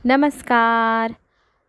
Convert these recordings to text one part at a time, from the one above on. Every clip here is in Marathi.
नमस्कार.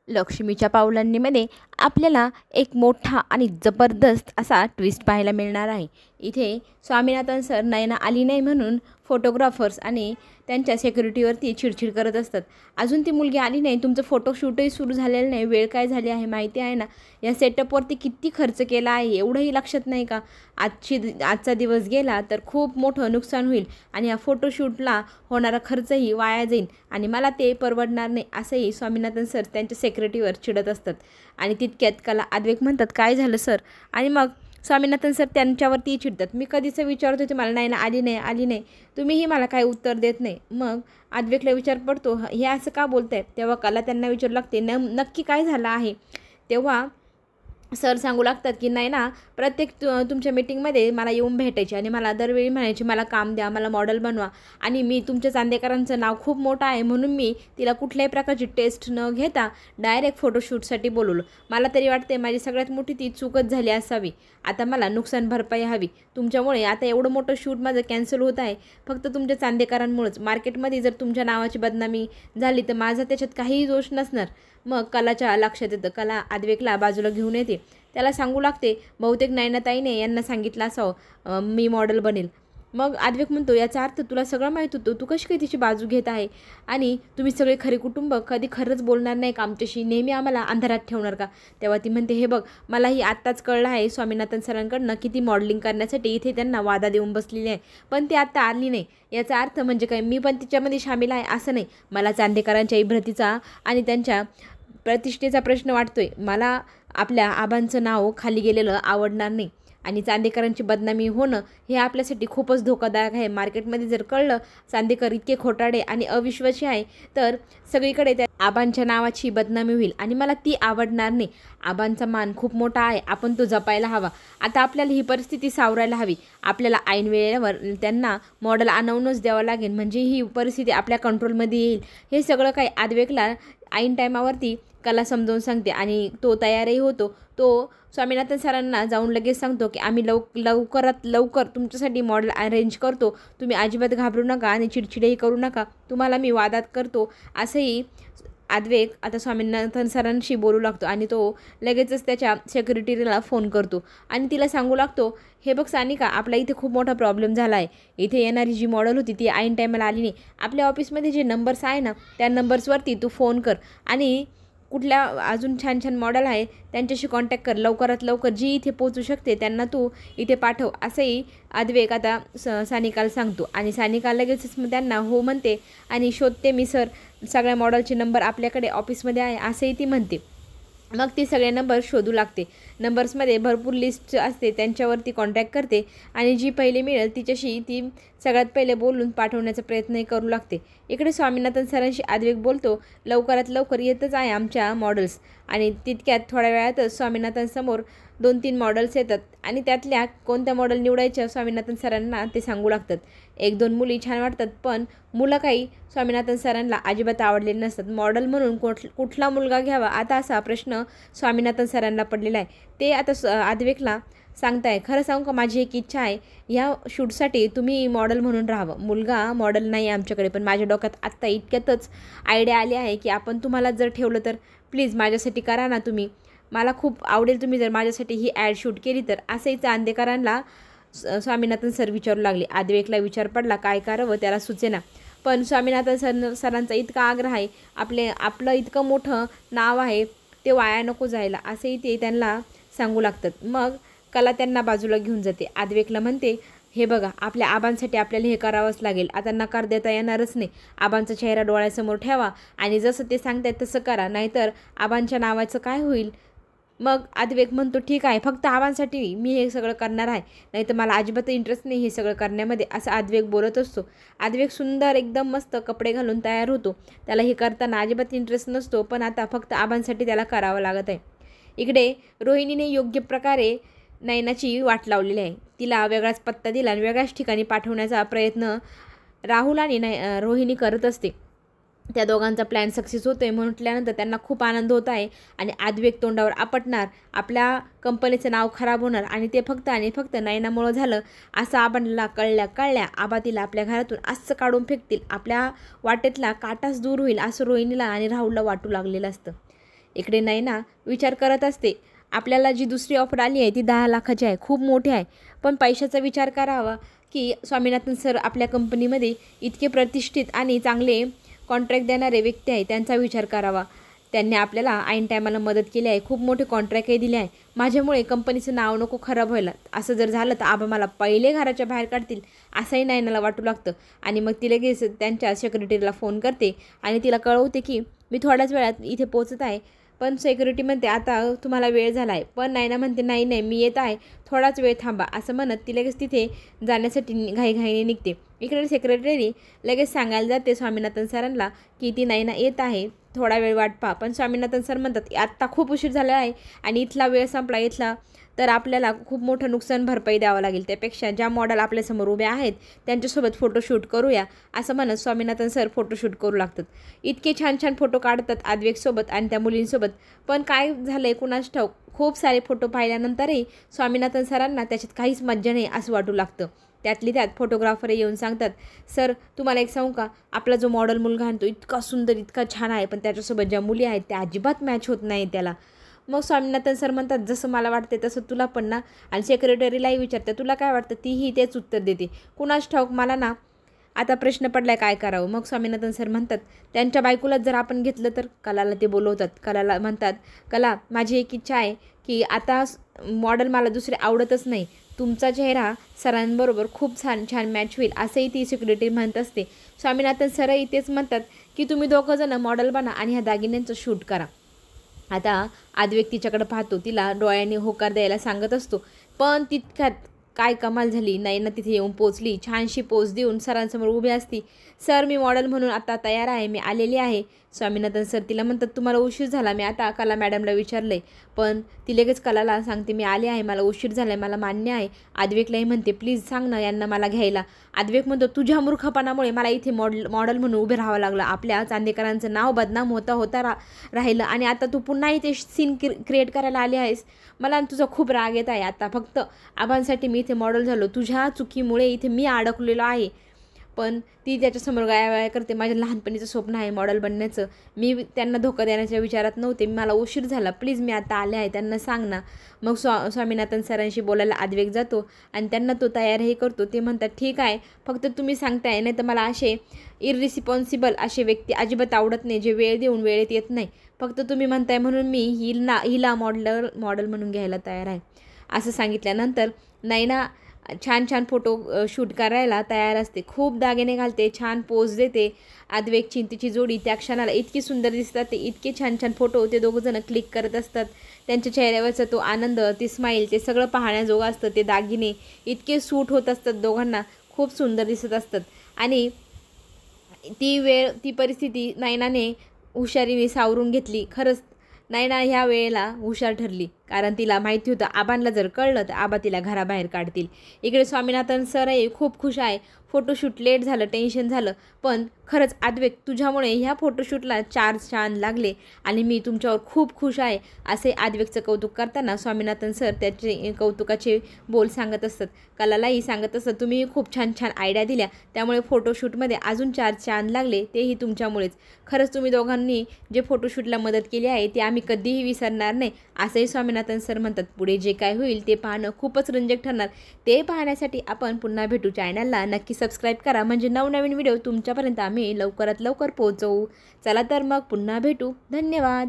लक्ष्मीच्या पावलांनीमध्ये आपल्याला एक मोठा आणि जबरदस्त असा ट्विस्ट पाहायला मिळणार आहे. इथे स्वामीनाथन सर नयना आली नाही म्हणून फोटोग्राफर्स आणि त्यांच्या सिक्युरिटीवरती चिडचिड करत असतात. अजून ती मुलगी आली नाही, तुमचं फोटोशूटही सुरू झालेलं नाही, वेळ काय झाली आहे माहिती आहे ना, या सेटअपवरती किती खर्च केला आहे एवढंही लक्षात नाही का? आजचा दिवस गेला तर खूप मोठं नुकसान होईल आणि या फोटोशूटला होणारा खर्चही वाया जाईल आणि मला ते परवडणार नाही, असंही स्वामीनाथन सर त्यांच्या सेक्रेटरीवर चिडत असतात. आणि तितक्यात कला आद्वेक म्हणतात, काय झालं सर? आणि मग स्वामीनाथन सर त्यांच्यावरती चिडतात. मी कधीच विचारत होते, मला नाही ना, आली नाही, तुम्हीही मला काही उत्तर देत नाही. मग आद्वेकला विचार पडतो, हे असं का बोलताय? तेव्हा कला त्यांना विचारू लागते, नक्की काय झालं आहे? तेव्हा सर सांगू लागतात की नाही ना, प्रत्येक तुमच्या मीटिंगमध्ये मला येऊन भेटायची आणि मला दरवेळी म्हणायची मला काम द्या, मला मॉडेल बनवा. आणि मी तुमच्या चांदेकरांचं नाव खूप मोठं आहे म्हणून मी तिला कुठल्याही प्रकारची टेस्ट न घेता डायरेक्ट फोटोशूटसाठी बोलवलं. मला तरी वाटते माझी सगळ्यात मोठी ती चूकच झाली असावी. आता मला नुकसान भरपाई हवी. तुमच्यामुळे आता एवढं मोठं शूट माझं कॅन्सल होत आहे फक्त तुमच्या चांदेकरांमुळेच. मार्केटमध्ये जर तुमच्या नावाची बदनामी झाली तर माझा त्याच्यात काहीही दोष नसणार. मग कलाच्या लक्षात येतं. कला आद्वेकला बाजूला घेऊन येते. त्याला सांगू लागते, बहुतेक नयनाताईने यांना सांगितलं असावं मी मॉडेल बनेल. मग आद्वेक म्हणतो, याचा अर्थ तुला सगळं माहीत होतं, तू कशी काही तिची बाजू घेत आहे? आणि तुम्ही सगळे खरे कुटुंब कधी खरंच बोलणार नाही का आमच्याशी? नेहमी आम्हाला अंधारात ठेवणार का? तेव्हा ती म्हणते, हे बघ, मलाही आत्ताच कळलं आहे स्वामीनाथन सरांकडनं की ती मॉडेलिंग करण्यासाठी इथे त्यांना वादा देऊन बसलेली आहे, पण ती आत्ता आली नाही. याचा अर्थ म्हणजे काय, मी पण तिच्यामध्ये सामील आहे असं नाही. मला चांदेकरांच्या इब्रतीचा आणि त्यांच्या प्रतिष्ठेचा प्रश्न वाटतोय. मला आपल्या आबांचं नाव खाली गेलेलं आवडणार नाही आणि चांदेकरांची बदनामी होणं हे आपल्यासाठी खूपच धोकादायक आहे. मार्केटमध्ये जर कळलं चांदेकर इतके खोटाडे आणि अविश्वासी आहे तर सगळीकडे त्या आबांच्या नावाची बदनामी होईल आणि मला ती आवडणार नाही. आबांचा मान खूप मोठा आहे, आपण तो जपायला हवा. आता आपल्याला ही परिस्थिती सावरायला हवी. आपल्याला ऐन वेळेवर त्यांना मॉडेल आणवूनच द्यावं लागेल, म्हणजे ही परिस्थिती आपल्या कंट्रोलमध्ये येईल. हे सगळं काही आद्वेकला ऐन टायमावरती कला समजावून सांगते आणि तो तयारही होतो. तो स्वामीनाथन सरांना जाऊन लगेच सांगतो की आम्ही लवकरात लवकर तुमच्यासाठी मॉडेल अरेंज करतो, तुम्ही अजिबात घाबरू नका आणि चिडचिडही करू नका, तुम्हाला मी वादात करतो. असंही आद्वेक आता स्वामीनाथन सरांशी बोलू लागतो आणि तो लगेचच त्याच्या सेक्रेटरीला फोन करतो आणि तिला सांगू लागतो, हे बघ सानिका, आपला इथे खूप मोठा प्रॉब्लेम झाला आहे. इथे येणारी जी मॉडेल होती ती ऐन टायमाला आली नाही. आपल्या ऑफिसमध्ये जे नंबर्स आहे ना, त्या नंबर्सवरती तू फोन कर आणि कुठल्या अजून छान छान मॉडेल आहे त्यांच्याशी कॉन्टॅक्ट कर. लवकरात लवकर जी इथे पोचू शकते त्यांना तू इथे पाठव, असंही आद्वेक आता सानिकाला सांगतो. आणि सानिका लगेचच त्यांना हो म्हणते आणि शोधते मी सर, सगळ्या मॉडेलचे नंबर आपल्याकडे ऑफिसमध्ये आहे असंही ती म्हणते. मग ती सगळे नंबर शोधू लागते. नंबर्समध्ये भरपूर लिस्ट असते, त्यांच्यावरती कॉन्टॅक्ट करते आणि जी पहिले मिळेल तिच्याशी ती सगळ्यात पहिले बोलून पाठवण्याचा प्रयत्नही करू लागते. इकडे स्वामीनाथन सरांशी आद्वेक बोलतो, लवकरात लवकर येतच आहे आमच्या मॉडेल्स. आणि तितक्यात थोड्या वेळातच स्वामीनाथनसमोर 2-3 मॉडेल्स येतात आणि त्यातल्या कोणत्या मॉडेल निवडायच्या स्वामीनाथन सरांना ते सांगू लागतात. 1-2 मुली छान वाटतात, पण मुलं काही स्वामीनाथन सरांना अजिबात आवडलेले नसतात. मॉडेल म्हणून कुठला मुलगा घ्यावा आता असा प्रश्न स्वामीनाथन सरांना पडलेला आहे. ते आता आद्वेकला सांगताय, खरं सांगू का, माझी एक इच्छा आहे, ह्या शूटसाठी तुम्ही मॉडेल म्हणून राहावं. मुलगा मॉडेल नाही आमच्याकडे, पण माझ्या डोक्यात आत्ता इतक्यातच आयडिया आली आहे की आपण तुम्हाला जर ठेवलं तर प्लीज माझ्यासाठी करा ना तुम्ही. मला खूप आवडेल तुम्ही जर माझ्यासाठी ही ॲड शूट केली तर. असंही चांदेकरांना स्वामीनाथन सर विचारू लागले. आद्वेकला विचार पडला काय करावं त्याला सुचेना. पण स्वामीनाथन सरांचा इतका आग्रह आहे, आपलं इतकं मोठं नाव आहे ते वाया नको जायला, असेही ते त्यांना सांगू लागतात. मग कला त्यांना बाजूला घेऊन जाते. आद्वेकला म्हणते, हे बघा, आपल्या आबांसाठी आपल्याला हे करावंच लागेल. आता नकार देता येणारच नाही. आबांचा चेहरा डोळ्यासमोर ठेवा आणि जसं ते सांगतायत तसं करा, नाहीतर आबांच्या नावाचं काय होईल? मग आद्वेक म्हणतो, ठीक आहे, फक्त आबांसाठी मी हे सगळं करणार आहे, नाही तर मला अजिबात इंटरेस्ट नाही हे सगळं करण्यामध्ये, असं आद्वेक बोलत असतो. आद्वेक सुंदर एकदम मस्त कपडे घालून तयार होतो. त्याला हे करताना अजिबात इंटरेस्ट नसतो, पण आता फक्त आबांसाठी त्याला करावं लागत आहे. इकडे रोहिणीने योग्य प्रकारे नयनाची वाट लावलेली आहे. तिला वेगळाच पत्ता दिला आणि वेगळ्याच ठिकाणी पाठवण्याचा प्रयत्न राहुल आणि रोहिणी करत असते. त्या दोघांचा प्लॅन सक्सेस होतो आहे म्हटल्यानंतर त्यांना खूप आनंद होत आहे आणि आद्वेग तोंडावर आपटणार, आपल्या कंपनीचं नाव खराब होणार आणि ते फक्त आणि फक्त नयनामुळं झालं असं आबांना कळल्या आबा तिला आपल्या घरातून असं काढून फेकतील, आपल्या वाटेतला काटाच दूर होईल असं रोहिणीला आणि राहुलला वाटू लागलेलं असतं. इकडे नयना विचार करत असते, आपल्याला जी दुसरी ऑफर आली आहे ती 10 लाखाची आहे, खूप मोठी आहे, पण पैशाचा विचार करावा की स्वामीनाथन सर आपल्या कंपनीमध्ये इतके प्रतिष्ठित आणि चांगले कॉन्ट्रॅक्ट देणारे व्यक्ती आहे, त्यांचा विचार करावा. त्यांनी आपल्याला ऐन टायमाला मदत केली आहे, खूप मोठे कॉन्ट्रॅक्टही दिले आहे, माझ्यामुळे कंपनीचं नाव नको खराब व्हायला, असं जर झालं तर आबा मला पहिले घराच्या बाहेर काढतील असंही नयनाला वाटू लागतं. आणि मग ती लगेच त्यांच्या सेक्रेटरीला फोन करते आणि तिला कळवते की मी थोड्याच वेळात इथे पोहोचत आहे. पण सेक्युरिटी म्हणते आता तुम्हाला वेळ झाला आहे, पण नयना म्हणते नाही नाही मी येत आहे, थोडाच वेळ थांबा, असं म्हणत ती लगेच तिथे जाण्यासाठी घाईघाईने निघते. इकडे सेक्रेटरी लगेच सांगायला जाते स्वामीनाथन सरांना की ती नयना येत आहे, थोडा वेळ वाट पहा. पण स्वामीनाथन सर म्हणतात आत्ता खूप उशीर झाला आहे आणि इथला वेळ संपला, इथला तर आपल्याला खूप मोठं नुकसान भरपाई द्यावं लागेल, त्यापेक्षा ज्या मॉडेल आपल्यासमोर उभ्या आहेत त्यांच्यासोबत फोटोशूट करूया असं म्हणत स्वामीनाथन सर फोटोशूट करू लागतात. इतके छान छान फोटो काढतात आद्वेगसोबत आणि त्या मुलींसोबत. पण काय झालं आहे कुणास ठाऊक, खूप सारे फोटो पाहिल्यानंतरही स्वामीनाथन सरांना त्याच्यात काहीच मज्जा नाही असं वाटू लागतं. त्यातली त्यात फोटोग्राफर येऊन सांगतात, सर तुम्हाला एक सांगू का, आपला जो मॉडेल मुलगा आहे तो इतका सुंदर इतका छान आहे, पण त्याच्यासोबत ज्या मुली आहेत त्या अजिबात मॅच होत नाही त्याला. मग स्वामीनाथन सर म्हणतात जसं मला वाटते तसं तुला पण ना, आणि सेक्रेटरीलाही विचारते तुला काय वाटतं, तीही तेच उत्तर देते, कुणास ठाऊक मला ना आता प्रश्न पडलाय काय करावं. मग स्वामीनाथन सर म्हणतात त्यांच्या बायकोलाच जर आपण घेतलं तर. कलाला ते बोलवतात, कलाला म्हणतात कला माझी एक इच्छा आहे की आता मॉडेल मला दुसरे आवडतच नाही, तुमचा चेहरा सरांबरोबर खूप छान छान मॅच होईल असंही ती सेक्रेटरी म्हणत असते. स्वामीनाथन सरही तेच म्हणतात की तुम्ही दोघंजणं मॉडेल बना आणि ह्या दागिन्यांचं शूट करा. आता आद्वेग तिच्याकडे पाहतो, तिला डोळ्यांनी होकार द्यायला सांगत असतो, पण तितक्यात काय कमाल झाली, नयना तिथे येऊन पोचली, छानशी पोच देऊन सरांसमोर उभी असती. सर मी मॉडेल म्हणून आता तयार आहे, मी आलेली आहे. स्वामीनाथन सर तिला म्हणतात तुम्हाला उशीर झाला, मी आता कला मॅडमला विचारलं आहे, पण ती लगेच कलाला सांगते मी आले आहे, मला उशीर झाला आहे, मला मान्य आहे. आद्वेगलाही म्हणते प्लीज सांग ना यांना मला घ्यायला. आद्वेग म्हणतो तुझ्या मूर्खपणामुळे मला इथे मॉडेल म्हणून उभे राहावं लागलं, आपल्या चांदेकरांचं नाव बदनाम होता राहिलं आणि आता तू पुन्हा इथे सीन क्रिएट करायला आली आहेस. मला तुझा खूप राग येत आहे, आता फक्त आबांसाठी मी इथे मॉडेल झालो, तुझ्या चुकीमुळे इथे मी अडकलेलो आहे. पण ती त्याच्यासमोर गायावाया करते, माझ्या लहानपणीचं स्वप्न आहे मॉडेल बनण्याचं, मी त्यांना धोका देण्याच्या विचारात नव्हते, मला उशीर झाला, प्लीज मी आता आले आहे, त्यांना सांग ना. मग स्वामीनाथन सरांशी बोलायला आद्वेग जातो आणि त्यांना तो तयारही करतो. ते म्हणतात ठीक आहे, फक्त तुम्ही सांगताय, नाही तर मला असे इररिस्पॉन्सिबल असे व्यक्ती अजिबात आवडत नाही जे वेळ देऊन वेळेत येत नाही, फक्त तुम्ही म्हणताय म्हणून मी हिला मॉडेल म्हणून घ्यायला तयार आहे. असं सांगितल्यानंतर नयना छान छान फोटो शूट करायला तयार असते, खूप दागिने घालते, छान पोज देते. आद्वेग चिंतीची जोडी त्या क्षणाला इतकी सुंदर दिसतात, ते इतके छान छान फोटो ते दोघंजणं क्लिक करत असतात. त्यांच्या चेहऱ्यावरचा तो आनंद, ती स्माईल, ते सगळं पाहण्याजोगं असतं. ते दागिने इतके सूट होत असतात दोघांना, खूप सुंदर दिसत असतात. आणि ती परिस्थिती नयनाने हुशारीने सावरून घेतली. खरंच नयना ह्या वेळेला हुशार ठरली, कारण तिला माहिती होतं आबांना जर कळलं तर आबा तिला घराबाहेर काढतील. इकडे स्वामीनाथन सरही खूप खुश आहे, फोटोशूट लेट झालं, टेन्शन झालं, पण खरंच आद्वेग तुझ्यामुळे ह्या फोटोशूटला 4 चांद लागले आणि मी तुमच्यावर खूप खुश आहे असे आद्वेगचं कौतुक करताना स्वामीनाथन सर त्याचे कौतुकाचे बोल सांगत असतात. कलालाही सांगत असतात तुम्ही खूप छान छान आयडिया दिल्या, त्यामुळे फोटोशूटमध्ये अजून 4 चांद लागले, तेही तुमच्यामुळेच. खरंच तुम्ही दोघांनी जे फोटोशूटला मदत केली आहे ते आम्ही कधीही विसरणार नाही असंही स्वामीनाथन सर म्हणतात. पुढे जे काय होईल ते पाहणं खूपच रंजक ठरणार, ते पाहण्यासाठी आपण पुन्हा भेटू. चॅनलला नक्की सबस्क्राईब करा, म्हणजे नवनवीन व्हिडिओ तुमच्यापर्यंत आम्ही लवकरात लवकर पोहोचवू. चला तर मग पुन्हा भेटू, धन्यवाद.